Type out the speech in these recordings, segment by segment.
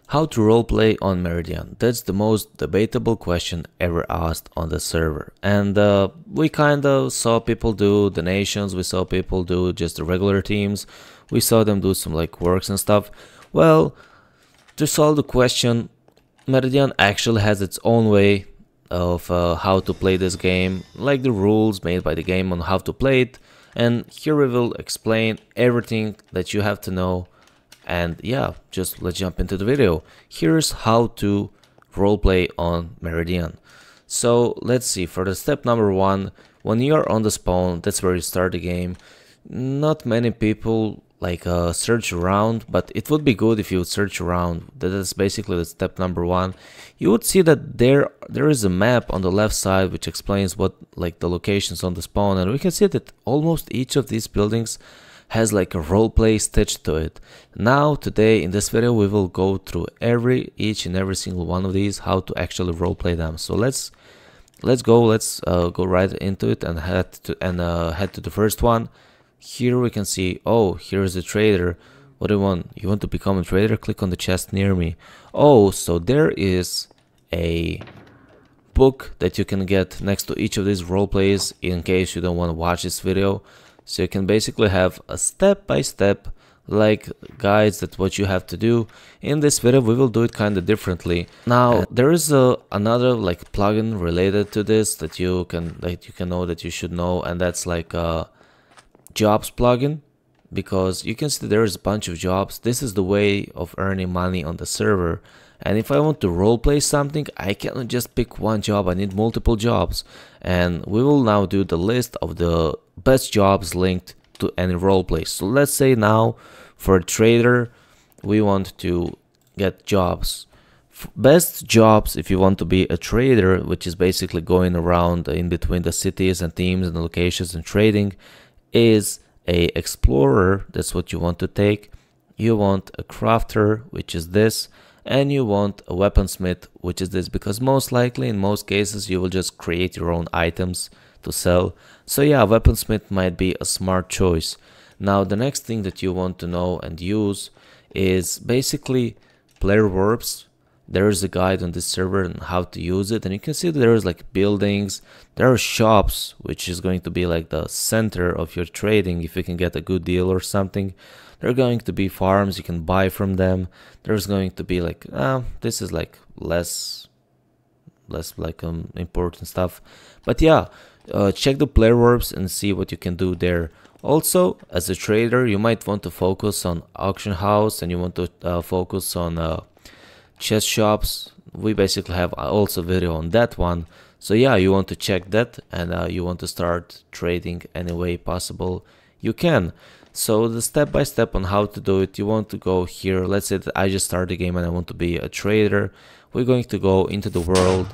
How to roleplay on Meridian? That's the most debatable question ever asked on the server. And we kind of saw people do the nations, we saw people do just the regular teams, we saw them do some like works and stuff. Well, to solve the question, Meridian actually has its own way of how to play this game, like the rules made by the game on how to play it. And here we will explain everything that you have to know. And yeah, just let's jump into the video. Here's how to roleplay on Meridian. So let's see, for the step number 1, when you're on the spawn, that's where you start the game. Not many people like search around, but it would be good if you would search around. That is basically the step number 1. You would see that there is a map on the left side which explains what like the locations on the spawn, and we can see that almost each of these buildings has like a roleplay stitched to it. Now today in this video we will go through each and every single one of these, how to actually roleplay them. So let's go right into it and head to the first one. Here we can see, oh, here's the trader. What do you want? You want to become a trader? Click on the chest near me. Oh, so there is a book that you can get next to each of these roleplays in case you don't want to watch this video. So you can basically have a step-by-step like guides that what you have to do. In this video we will do it kind of differently. Now there is another like plugin related to this that you can know that you should know, and that's like a jobs plugin, because you can see there is a bunch of jobs. This is the way of earning money on the server. And if I want to roleplay something, I cannot just pick one job, I need multiple jobs. And we will now do the list of the best jobs linked to any roleplay. So let's say now for a trader, we want to get jobs. Best jobs if you want to be a trader, which is basically going around in between the cities and teams and locations and trading, is a explorer. That's what you want to take. You want a crafter, which is this. And you want a weaponsmith, which is this, because most likely in most cases you will just create your own items to sell. So yeah, weaponsmith might be a smart choice. Now the next thing that you want to know and use is basically PLAYERWARPS. There is a guide on this server on how to use it, and you can see that there is like buildings, there are shops, which is going to be like the center of your trading if you can get a good deal or something. There are going to be farms, you can buy from them. There's going to be like, this is like less like important stuff. But yeah, check the PLAYERWARPS and see what you can do there. Also, as a trader, you might want to focus on auction house, and you want to focus on chest shops. We basically have also a video on that one. So yeah, you want to check that, and you want to start trading any way possible you can. So the step-by-step on how to do it, you want to go here. Let's say that I just started the game and I want to be a trader. We're going to go into the world,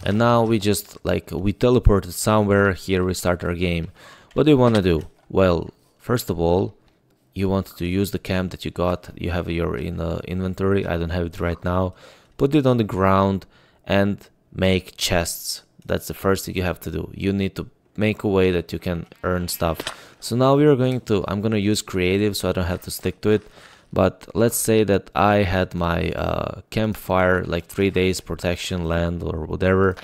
and now we just we teleported somewhere. Here we start our game. What do you want to do? Well, first of all, you want to use the camp that you got. You have your inventory. I don't have it right now. Put it on the ground and make chests. That's the first thing you have to do. You need to make a way that you can earn stuff. So now we are I'm gonna use creative so I don't have to stick to it. But let's say that I had my campfire, like 3 days protection land or whatever.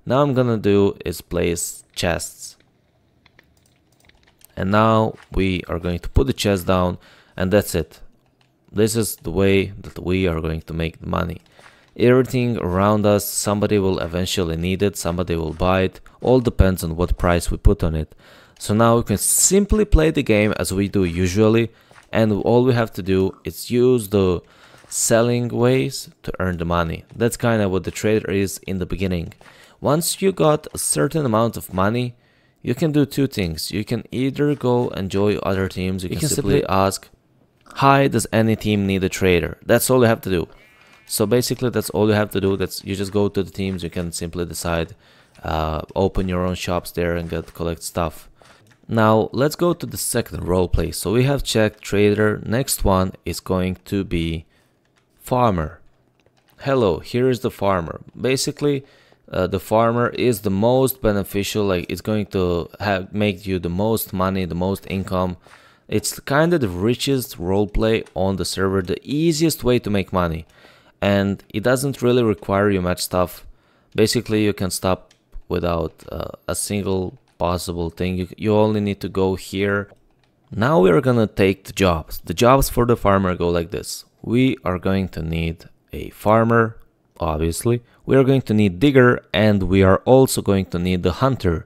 Now I'm gonna do is place chests. And now we are going to put the chest down, and that's it. This is the way that we are going to make the money. Everything around us, somebody will eventually need it, somebody will buy it. All depends on what price we put on it. So now we can simply play the game as we do usually, and all we have to do is use the selling ways to earn the money. That's kind of what the trader is in the beginning. Once you got a certain amount of money, you can do two things. You can either go and join other teams. You can simply ask, hi, does any team need a trader? That's all you have to do. So basically that's all you have to do. You just go to the teams. You can simply decide, open your own shops there and collect stuff. Now let's go to the second roleplay. So we have checked trader. Next one is going to be farmer. Hello, here is the farmer. Basically, the farmer is the most beneficial. Like, it's going to make you the most money, the most income. It's kind of the richest roleplay on the server, the easiest way to make money. and it doesn't really require you much stuff. Basically, you can stop without a single possible thing. You only need to go here. Now we're gonna take the jobs. The jobs for the farmer go like this. We are going to need a farmer, obviously. We are going to need digger, and we are also going to need the hunter,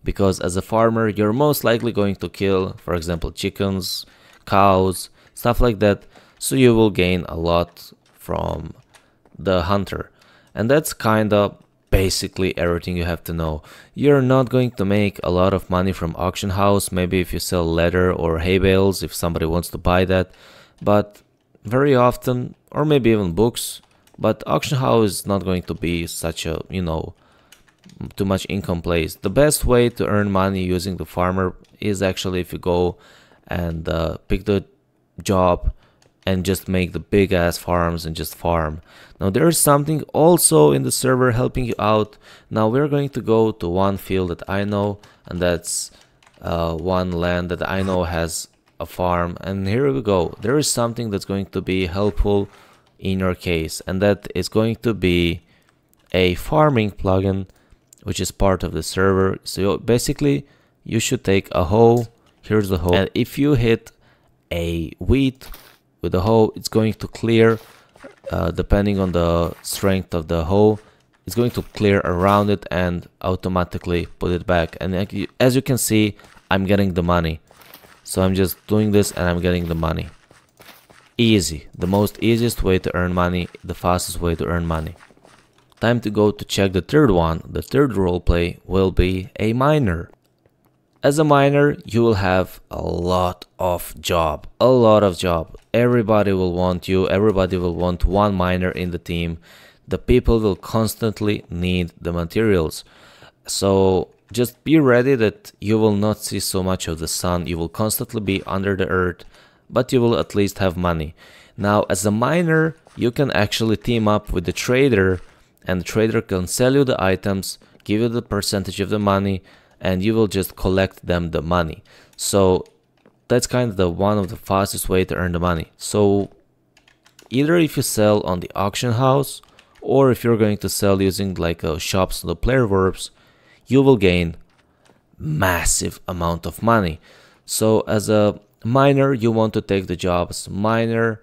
because as a farmer you're most likely going to kill, for example, chickens, cows, stuff like that, so you will gain a lot from the hunter. And that's kinda basically everything you have to know. You're not going to make a lot of money from auction house, maybe if you sell leather or hay bales, if somebody wants to buy that, but very often, or maybe even books, but auction house is not going to be such a, you know, too much income place. The best way to earn money using the farmer is actually if you go and pick the job and just make the big ass farms and just farm. Now there is something also in the server helping you out. Now we're going to go to one field that I know, and that's one land that I know has a farm, and here we go. There is something that's going to be helpful in your case, and that is going to be a farming plugin which is part of the server. So basically you should take a hoe. Here's the hoe, and if you hit a wheat with the hoe, it's going to clear, depending on the strength of the hoe, it's going to clear around it and automatically put it back. And as you can see, I'm getting the money. So I'm just doing this and I'm getting the money. Easy. The most easiest way to earn money, the fastest way to earn money. Time to go to check the third one. The third roleplay will be a miner. As a miner, you will have a lot of job. Everybody will want you. Everybody will want one miner in the team. The people will constantly need the materials. So just be ready that you will not see so much of the sun. You will constantly be under the earth, but you will at least have money. Now, as a miner, you can actually team up with the trader, and the trader can sell you the items, give you the percentage of the money, and you will just collect them the money. So that's kind of the one of the fastest way to earn the money. So either if you sell on the auction house, or if you're going to sell using like shops on the PLAYERWARPS, you will gain massive amount of money. So as a miner, you want to take the jobs miner,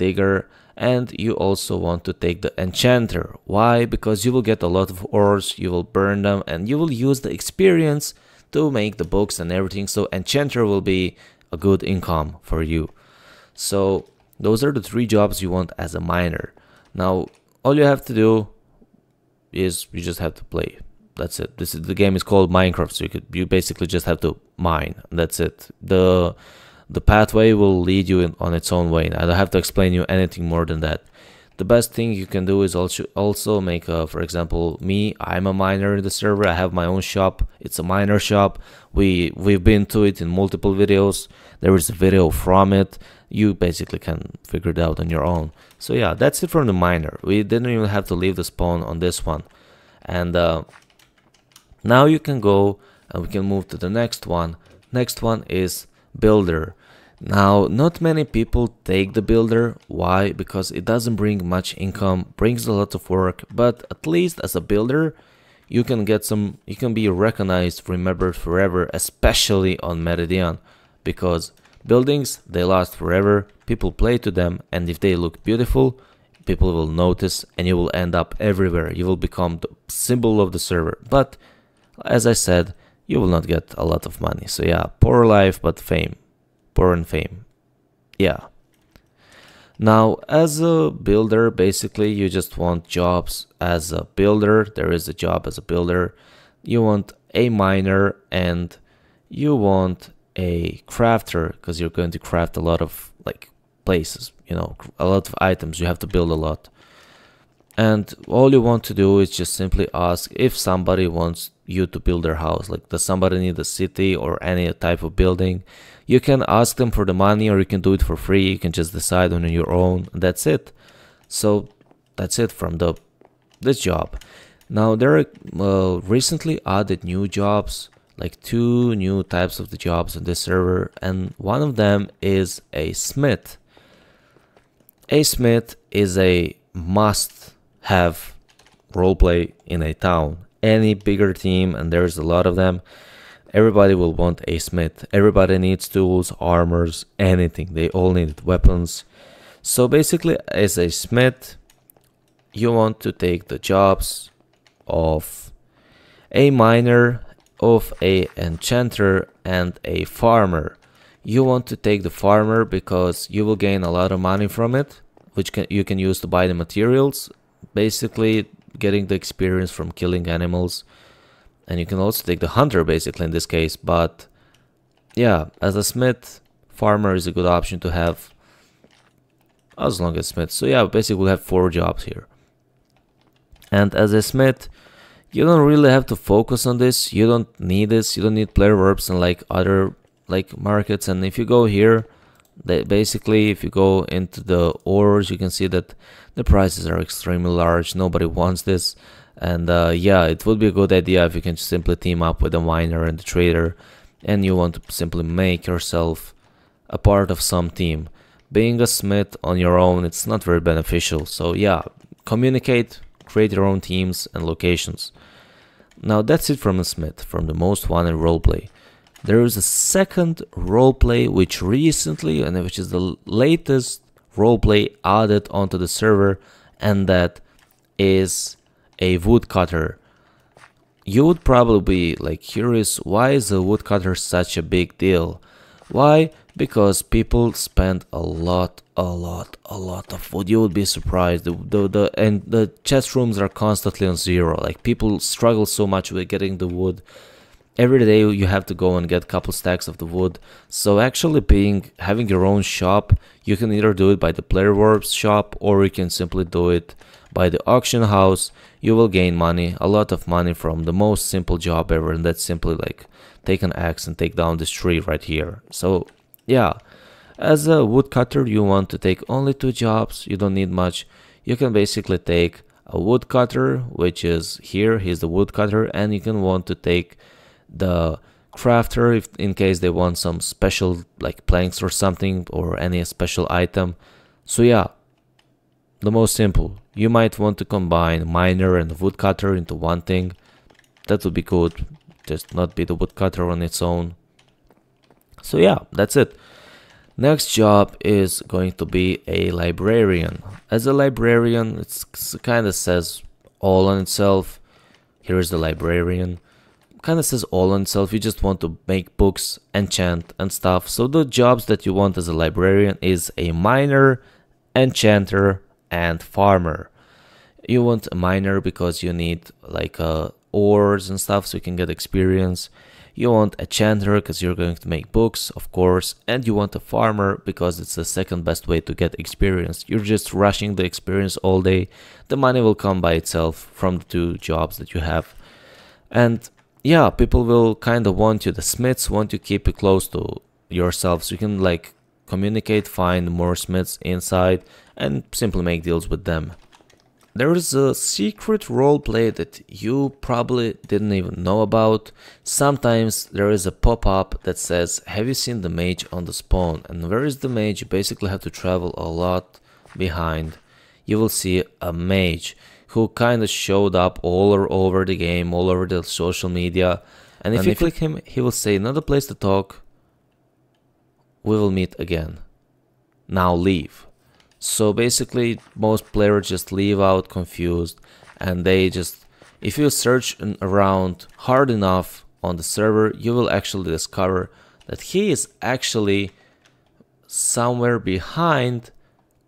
digger, and you also want to take the enchanter. Why? Because you will get a lot of ores, you will burn them, and you will use the experience to make the books and everything. So enchanter will be a good income for you. So those are the three jobs you want as a miner. Now all you have to do is you just have to play. That's it. The game is called Minecraft, so you basically just have to mine. That's it. The pathway will lead you on its own way. I don't have to explain you anything more than that. The best thing you can do is also make for example, I'm a miner in the server. I have my own shop. It's a miner shop. We've been to it in multiple videos. There is a video from it. You basically can figure it out on your own. So yeah, that's it from the miner. We didn't even have to leave the spawn on this one. And now you can go and we can move to the next one. Next one is builder. Now not many people take the builder. Why? Because it doesn't bring much income, brings a lot of work, but at least as a builder you can be recognized, remembered forever, especially on Meridian, because buildings, they last forever, people play to them, and if they look beautiful, people will notice and you will end up everywhere. You will become the symbol of the server. But as I said, you will not get a lot of money. So yeah, poor life but fame. Poor and fame. Yeah. Now as a builder, basically you just want jobs as a builder. There is a job as a builder. You want a miner and you want a crafter, because you're going to craft a lot of like places, you know, a lot of items. You have to build a lot. And all you want to do is just simply ask if somebody wants you to build their house. Like, does somebody need a city or any type of building? You can ask them for the money, or you can do it for free. You can just decide on your own. And that's it. So that's it from this job. Now there are recently added new jobs, like 2 new types of the jobs on this server, and one of them is a smith. A smith is a must have roleplay in a town. Any bigger team, and there's a lot of them, everybody will want a smith. Everybody needs tools, armors, anything. They all need weapons. So basically, as a smith, you want to take the jobs of a miner, of a enchanter, and a farmer. You want to take the farmer because you will gain a lot of money from it, which you can use to buy the materials, basically getting the experience from killing animals. And you can also take the hunter, basically, in this case. But yeah, as a smith, farmer is a good option to have, as long as smith. So yeah, basically we'll have 4 jobs here. And as a smith, you don't really have to focus on this. You don't need this. You don't need PLAYERWARPS and like other like markets. And if you go here, basically if you go into the ores, you can see that the prices are extremely large. Nobody wants this. And yeah, it would be a good idea if you can simply team up with a miner and the trader, and you want to simply make yourself a part of some team. Being a smith on your own, it's not very beneficial. So yeah, communicate, create your own teams and locations. Now that's it from the smith, from the most wanted roleplay. There is a second roleplay which recently, and which is the latest roleplay added onto the server, and that is a woodcutter. You would probably be like curious, why is a woodcutter such a big deal? Why? Because people spend a lot of wood. You would be surprised. The chest rooms are constantly on 0. Like, people struggle so much with getting the wood. Every day you have to go and get a couple stacks of the wood. So actually having your own shop, you can either do it by the PLAYERWARPS shop, or you can simply do it by the auction house. You will gain money, a lot of money, from the most simple job ever, and that's simply like take an axe and take down this tree right here. So yeah, as a woodcutter, you want to take only 2 jobs. You don't need much. You can basically take a woodcutter, which is here. He's the woodcutter, and you can want to take the crafter if in case they want some special like planks or something, or any special item. So yeah, the most simple. You might want to combine miner and woodcutter into one thing. That would be good. Just not be the woodcutter on its own. So yeah, that's it. Next job is going to be a librarian. As a librarian, it kind of says all on itself. Here is the librarian. Kind of says all on itself. You just want to make books, enchant and stuff. So the jobs that you want as a librarian is a miner, enchanter and farmer. You want a miner because you need like ores and stuff so you can get experience. You want a enchanter because you're going to make books, of course, and you want a farmer because it's the second best way to get experience. You're just rushing the experience all day. The money will come by itself from the 2 jobs that you have. And yeah, people will kind of want you, the smiths want to keep it close to yourself, so you can like communicate, find more smiths inside and simply make deals with them. There is a secret roleplay that you probably didn't even know about. Sometimes there is a pop-up that says, have you seen the mage on the spawn? And where is the mage? You basically have to travel a lot behind. You will see a mage who kind of showed up all over the game, all over the social media. And if you click him, he will say, another place to talk. We will meet again. Now leave. So basically, most players just leave out confused, and they just, if you search around hard enough on the server, you will actually discover that he is actually somewhere behind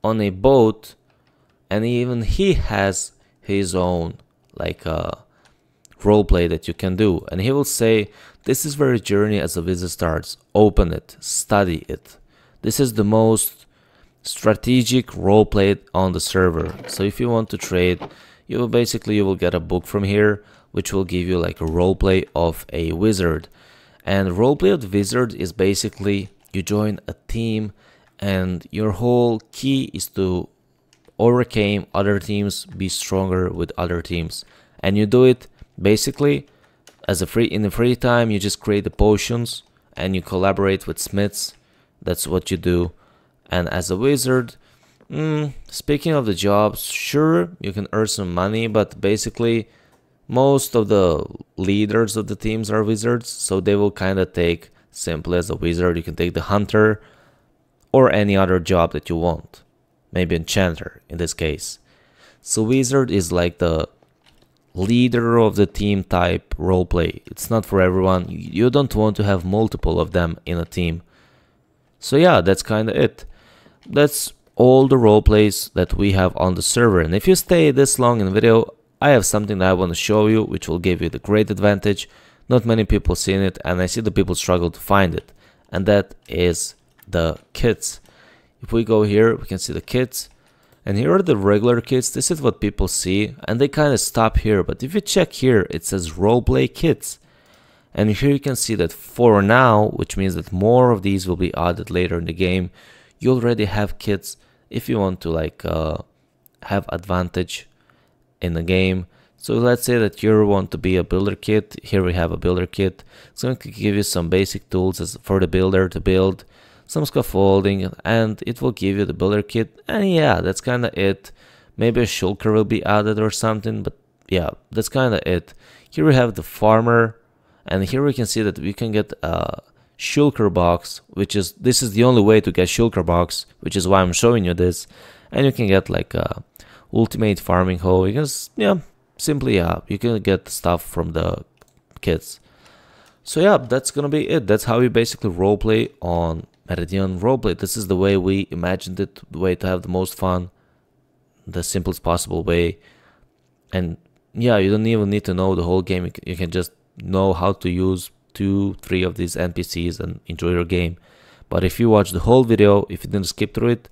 on a boat, and even he has his own like roleplay that you can do. And he will say, this is where your journey as a wizard starts. Open it, study it. This is the most strategic roleplay on the server. So if you want to trade, you will get a book from here, which will give you like a roleplay of a wizard. And roleplay of the wizard is basically you join a team, and your whole key is to overcome other teams, be stronger with other teams. And you do it basically as in the free time. You just create the potions and you collaborate with smiths. That's what you do. And as a wizard, Speaking of the jobs, sure, you can earn some money, but basically most of the leaders of the teams are wizards, so they will kind of take, simply as a wizard, you can take the hunter or any other job that you want. Maybe enchanter in this case. So wizard is like the leader of the team type roleplay. It's not for everyone. You don't want to have multiple of them in a team. So yeah, that's kind of it. That's all the roleplays that we have on the server. And if you stay this long in the video, I have something that I want to show you, which will give you the great advantage. Not many people seen it, and I see the people struggle to find it. And that is the kits. If we go here, we can see the kits. And here are the regular kits. This is what people see, and they kind of stop here. But if you check here, it says roleplay kits. And here you can see that for now, which means that more of these will be added later in the game, you already have kits if you want to like have advantage in the game. So let's say that you want to be a builder kit. Here we have a builder kit. It's going to give you some basic tools for the builder to build, some scaffolding, and it will give you the builder kit. And yeah, that's kind of it. Maybe a shulker will be added or something, but yeah, that's kind of it. Here we have the farmer, and here we can see that we can get a shulker box, this is the only way to get shulker box, which is why I'm showing you this. And you can get like a ultimate farming hoe. You can, you can get stuff from the kits. So yeah, that's gonna be it. That's how you basically roleplay on Meridian Roleplay. This is the way we imagined it, the way to have the most fun, the simplest possible way. And yeah, you don't even need to know the whole game. You can just know how to use 2-3 of these NPCs and enjoy your game. But if you watch the whole video, if you didn't skip through it,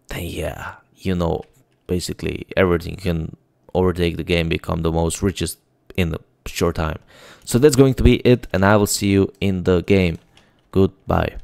then yeah, you know basically everything. You can overtake the game, become the most richest in a short time. So that's going to be it, and I will see you in the game. Goodbye.